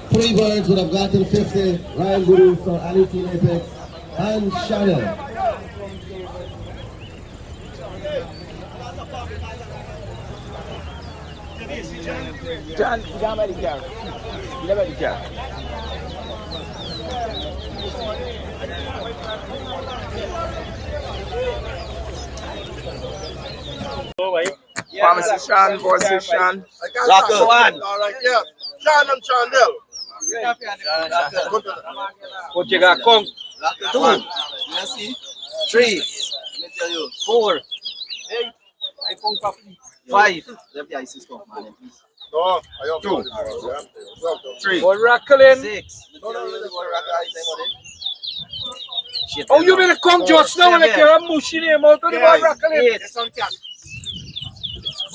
Three birds would have gotten 50. Ryan Guru for Ali Team Apex and SHANIL. John, you by the car. You by the car. Pharmacy Shan, Pharmacy Shan. Lock one. All right, yeah. Sean and Chandel. What you got, Kong? 2, 3, 4, 5, No, I have 2, 3. 4 rackling. 6. Oh, you mean a Kong just now like you're mushing him out of the ball rackling?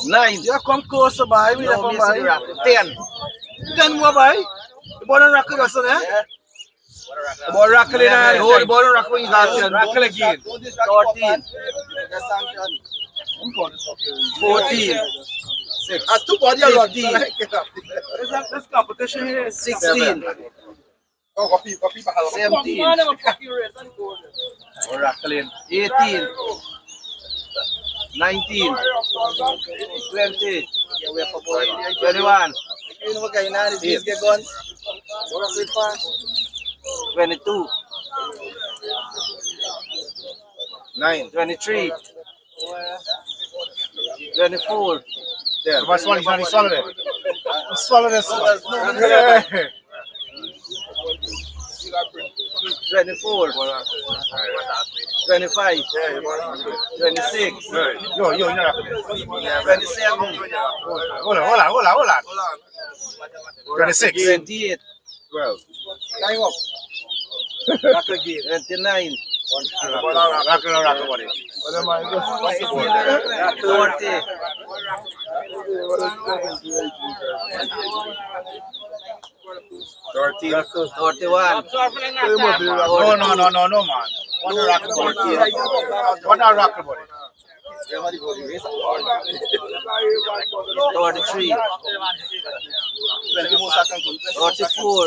9. You come closer by, we No, come miss the by. rackle. 10. 10 more by. The ball and rackle us, eh? The ball rackling and Oh, the ball and rackle is that rackle again. 14. 14. 6. At 2 body alone. 15. This competition here is 16. Oh, copy. 17. Ball rackling. 18. 19. 20. 21. 22. 9. 23. 24. There. What's one? He's swallowed it. He swallowed it. 24. 25. 26. Yo, you're not. 27. Hold on. 26. 28. 12. Rackle again. 29. Rackle, buddy. 40. 13. 41. No, man. What a rackle, buddy. What a rackle, buddy. 43. 44.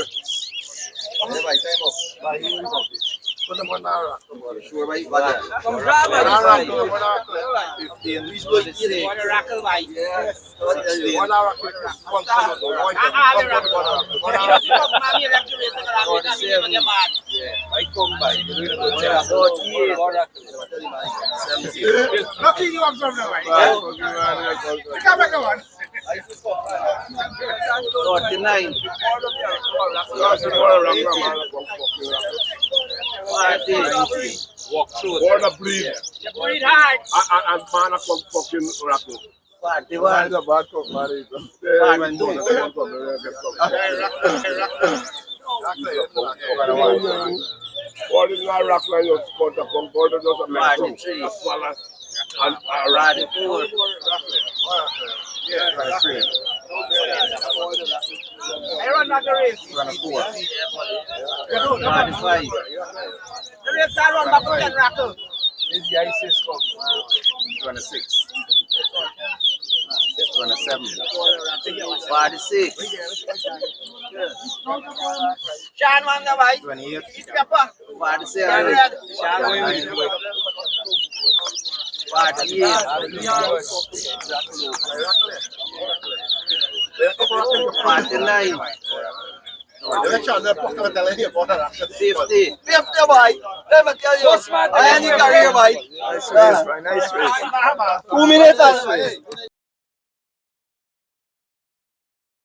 Put them on our Sure, by 15. 46. Yes. 16. 1 hour. 47. I come by. 48. Lucky you observe the way. Come back on. 49. 50. Walk through. Water breathe. Breathe hard. And man, I come fucking rackle. 41. The bad cup, man. What is not rackle and your spot upon board? Just a man. 43. And 44. yeah, 23. I run back the race. 24. 45. The race I run back again, Rackle. This the ISIS cup. 26. 27. 46. Sean won the white. 28. 47. 49. 50. 50 boy. Let me tell you. I ain't career boy. Nice race. 2 minutes.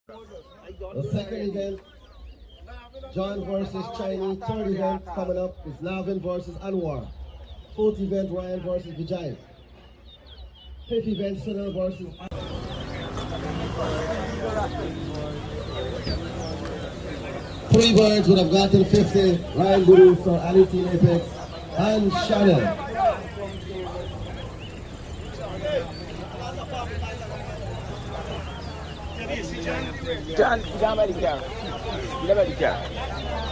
The second event, John versus Chinese. Third event coming up is Lavin versus Anwar. Fourth event, Ryan versus Vijay. Fifth event, Sunil versus. Three birds would have gotten 50. Ryan Guru for Ali Team Apex and SHANIL. John by the car. You by the car.